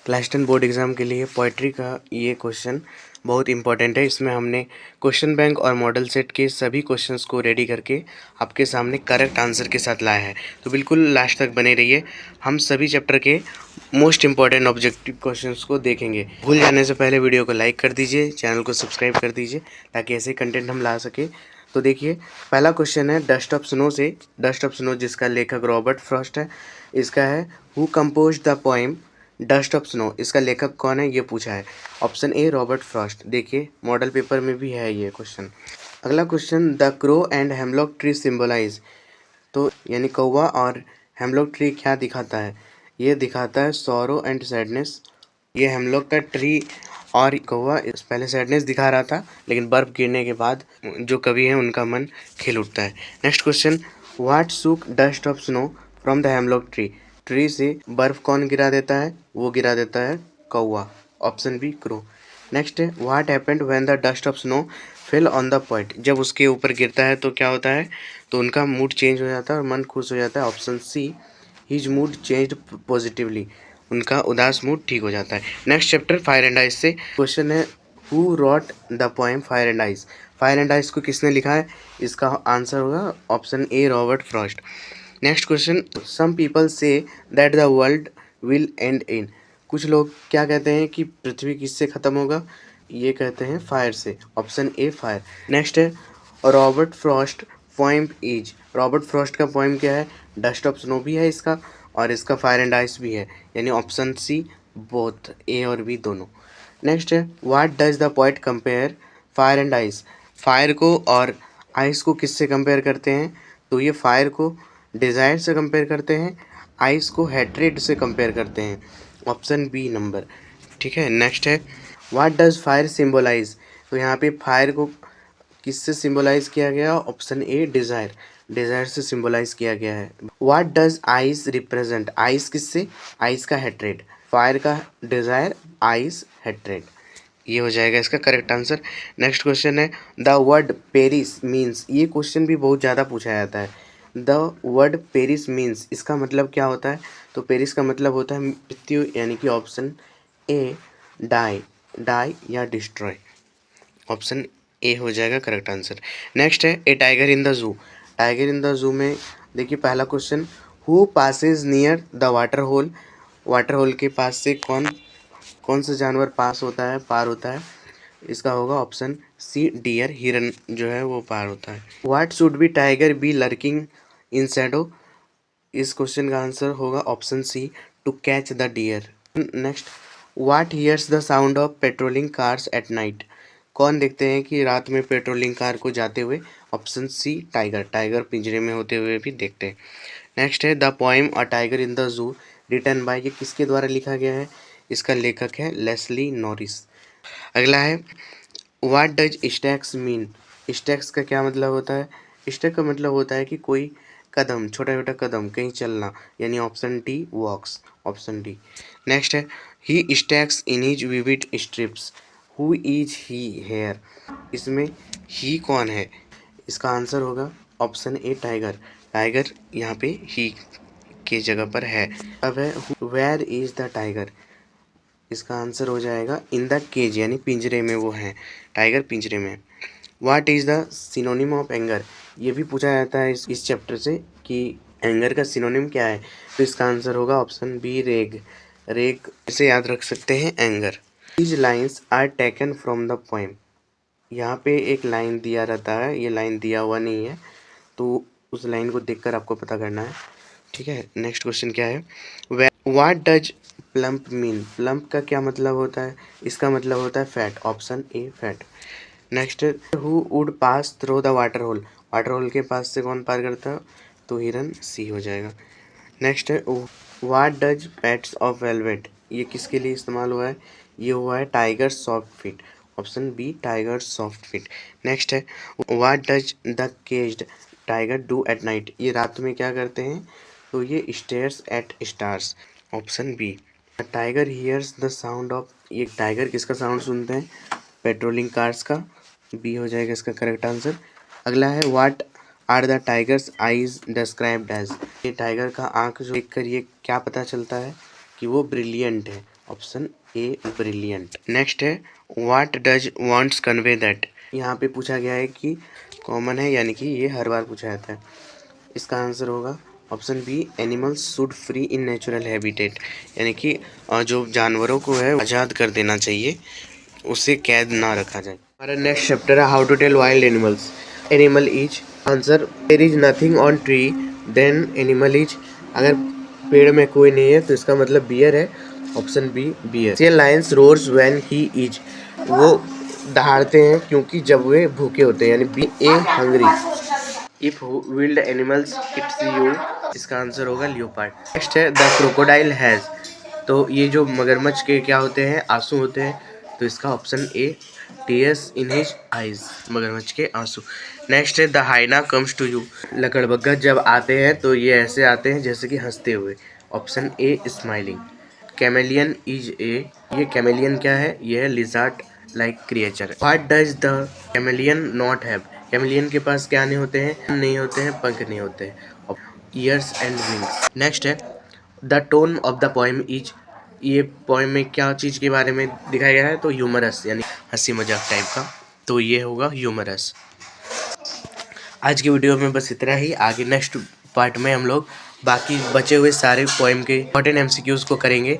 Class 10 board exam के लिए poetry का ये क्वेश्चन बहुत इंपॉर्टेंट है। इसमें हमने क्वेश्चन बैंक और मॉडल सेट के सभी क्वेश्चंस को रेडी करके आपके सामने करेक्ट आंसर के साथ लाया है, तो बिल्कुल लास्ट तक बने रहिए। हम सभी चैप्टर के मोस्ट इंपॉर्टेंट ऑब्जेक्टिव क्वेश्चंस को देखेंगे। भूल जाने से पहले वीडियो को लाइक कर दीजिए, चैनल को सब्सक्राइब कर दीजिए ताकि ऐसे कंटेंट हम ला सके। तो देखिए, पहला क्वेश्चन है डस्ट ऑफ स्नो से। डस्ट ऑफ स्नो जिसका लेखक रॉबर्ट फ्रॉस्ट है, इसका है who compose the poem dust of snow. इसका लेखक कौन है ये पूछा है। Option A Robert Frost. देखिए मॉडल पेपर में भी है ये क्वेश्चन। अगला question the crow and hemlock tree symbolise. तो यानी कौवा और हेमलॉक ट्री क्या दिखाता है? ये दिखाता है सॉरो एंड सैडनेस। ये हेमलॉक का ट्री और कौवा पहले सैडनेस दिखा रहा था, लेकिन बर्फ गिरने के बाद जो कवि हैं उनका मन खिल उठता है। Next question what shook dust of snow from the hemlock tree. Tree से बर्फ कौन गिरा देता है? वो गिरा देता है कौवा। Option B crow. नेक्स्ट है what happened when the dust of snow fell on the poet. जब उसके ऊपर गिरता है तो क्या होता है? तो उनका मूड चेंज हो जाता है और मन खुश हो जाता है। Option C his mood changed positively. उनका उदास मूड ठीक हो जाता है। Next chapter fire and ice से क्वेश्चन है who wrote the poem fire and ice. Fire and ice को किसने लिखा है? इसका आंसर होगा option A Robert Frost. Next question some people say that the world will end in. कुछ लोग क्या कहते हैं कि पृथ्वी किससे ख़त्म होगा? ये कहते हैं फायर से। Option A fire. नेक्स्ट है Robert Frost poem is. Robert Frost का पोएम क्या है? डस्ट ऑफ स्नो भी है इसका और इसका फायर एंड आइस भी है, यानी ऑप्शन सी बोथ, ए और बी दोनों। नेक्स्ट है what does the poet compare fire and ice. Fire को और आइस को किससे कंपेयर करते हैं? तो ये फायर को डिज़ायर से कंपेयर करते हैं, आइस को हैट्रेड से कंपेयर करते हैं। ऑप्शन बी नंबर, ठीक है। नेक्स्ट है व्हाट डज फायर सिम्बलाइज। तो यहाँ पे फायर को किससे सिम्बलाइज किया गया? Option A desire. डिज़ायर से सिम्बलाइज किया गया है। What does ice represent. Ice किससे? आइस का हैट्रेड। फायर का डिज़ायर, आइस हैट्रेड। ये हो जाएगा इसका करेक्ट आंसर। नेक्स्ट क्वेश्चन है द वर्ड पेरिस मीन्स। ये क्वेश्चन भी बहुत ज़्यादा पूछा जाता है। द वर्ड पेरिस मीन्स, इसका मतलब क्या होता है? तो पेरिस का मतलब होता है मृत्यु, यानी कि ऑप्शन ए डाई। डाई या डिस्ट्रॉय। ऑप्शन ए हो जाएगा करेक्ट आंसर। नेक्स्ट है a tiger in the zoo. Tiger in the zoo में देखिए पहला question who passes near the water hole. Water hole के पास से कौन कौन सा जानवर पास होता है, पार होता है? इसका होगा ऑप्शन सी डियर। हिरन जो है वो पार होता है। What should be tiger be lurking in shadow. इस क्वेश्चन का आंसर होगा option C to catch the deer. Next what hears the sound of patrolling cars at night. कौन देखते हैं कि रात में पेट्रोलिंग कार को जाते हुए? Option C tiger. टाइगर पिंजरे में होते हुए भी देखते हैं। नेक्स्ट है the poem a tiger in the zoo written by. ये किसके द्वारा लिखा गया है? इसका लेखक है लेस्ली नॉरिस। अगला है what does stacks mean. Stacks का क्या मतलब होता है? स्टैक का मतलब होता है कि कोई कदम, छोटा छोटा कदम, कहीं चलना, यानी option D walks. Option D. Next है he stalks in his vivid stripes. Who is he here. इसमें ही कौन है? इसका आंसर होगा ऑप्शन ए टाइगर। टाइगर यहाँ पे ही की जगह पर है। अब है वेयर इज द टाइगर। इसका आंसर हो जाएगा इन द केज, यानी पिंजरे में वो है। टाइगर पिंजरे में। What is the synonym of anger. ये भी पूछा जाता है इस चैप्टर से कि एंगर का सिनोनिम क्या है। तो इसका आंसर होगा ऑप्शन बी रेग। रेग से याद रख सकते हैं anger. These lines are taken from the poem. यहाँ पे एक लाइन दिया रहता है, ये लाइन दिया हुआ नहीं है, तो उस लाइन को देखकर आपको पता करना है, ठीक है। नेक्स्ट क्वेश्चन क्या है what does plump mean. Plump का क्या मतलब होता है? इसका मतलब होता है fat. Option A fat. Next who would pass through the water hole. Water hole के पास से कौन पार करता है? तो हिरन, सी हो जाएगा। नेक्स्ट है what does pads of velvet. ये किसके लिए इस्तेमाल हुआ है? ये हुआ है tiger soft feet. Option B tiger soft feet. Next है what does the caged tiger do at night. ये रात में क्या करते हैं? तो ये stares at stars. Option B. Tiger hears the sound of. ये टाइगर किसका साउंड सुनते हैं? पेट्रोलिंग कार्स का। बी हो जाएगा इसका करेक्ट आंसर। अगला है what are the tiger's eyes described as. ये टाइगर का आंख जो देखकर ये क्या पता चलता है कि वो ब्रिलियंट है। Option a brilliant. नेक्स्ट है what does wants convey that. यहाँ पे पूछा गया है कि कॉमन है, यानी कि ये हर बार पूछा जाता है। इसका आंसर होगा option B animals should free in natural habitat, यानी कि जो जानवरों को है आज़ाद कर देना चाहिए, उसे कैद ना रखा जाए। हमारा नेक्स्ट चैप्टर है how to tell wild animals. Animal is, answer there is nothing on tree then animal is. अगर पेड़ में कोई नहीं है तो इसका मतलब बियर है, ऑप्शन बी बियर। से Lions roars when he is, वो दहाड़ते हैं क्योंकि जब वे भूखे होते हैं, यानी B A hungry. If wild animals eats you, इसका आंसर होगा लियोपार्ड। नेक्स्ट है द क्रोकोडाइल हैज, तो ये जो मगरमच्छ के क्या होते हैं, आंसू होते हैं, तो इसका option A tears in his eyes, मगरमच्छ के आंसू। नेक्स्ट है द हाइना कम्स टू यू, लकड़बग्घा जब आते हैं तो ये ऐसे आते हैं जैसे कि हंसते हुए, option A smiling. Chameleon is a, ये कैमेलियन क्या है, ये है lizard like creature. What does the chameleon not have, chameleon के पास क्या नहीं होते हैं, नहीं होते हैं, पंख नहीं होते हैं, ईयर्स एंड विंग्स। नेक्स्ट है the tone of the poem is, ये पोएम में क्या चीज़ के बारे में दिखाया गया है, तो ह्यूमरस, यानी हंसी मजाक टाइप का, तो ये होगा ह्यूमरस। आज की वीडियो में बस इतना ही। आगे नेक्स्ट पार्ट में हम लोग बाकी बचे हुए सारे पोएम के इंपॉर्टेंट एमसीक्यूज़ को करेंगे,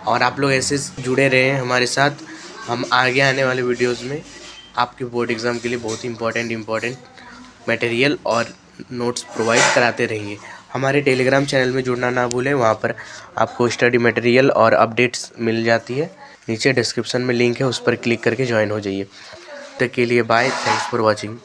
और आप लोग ऐसे जुड़े रहे हैं हमारे साथ। हम आगे आने वाले वीडियोज़ में आपके बोर्ड एग्ज़ाम के लिए बहुत ही इंपॉर्टेंट मटेरियल और नोट्स प्रोवाइड कराते रहेंगे। हमारे टेलीग्राम चैनल में जुड़ना ना भूलें, वहाँ पर आपको स्टडी मटेरियल और अपडेट्स मिल जाती है। नीचे डिस्क्रिप्शन में लिंक है, उस पर क्लिक करके ज्वाइन हो जाइए। तब तक के लिए बाय, थैंक्स फॉर वॉचिंग।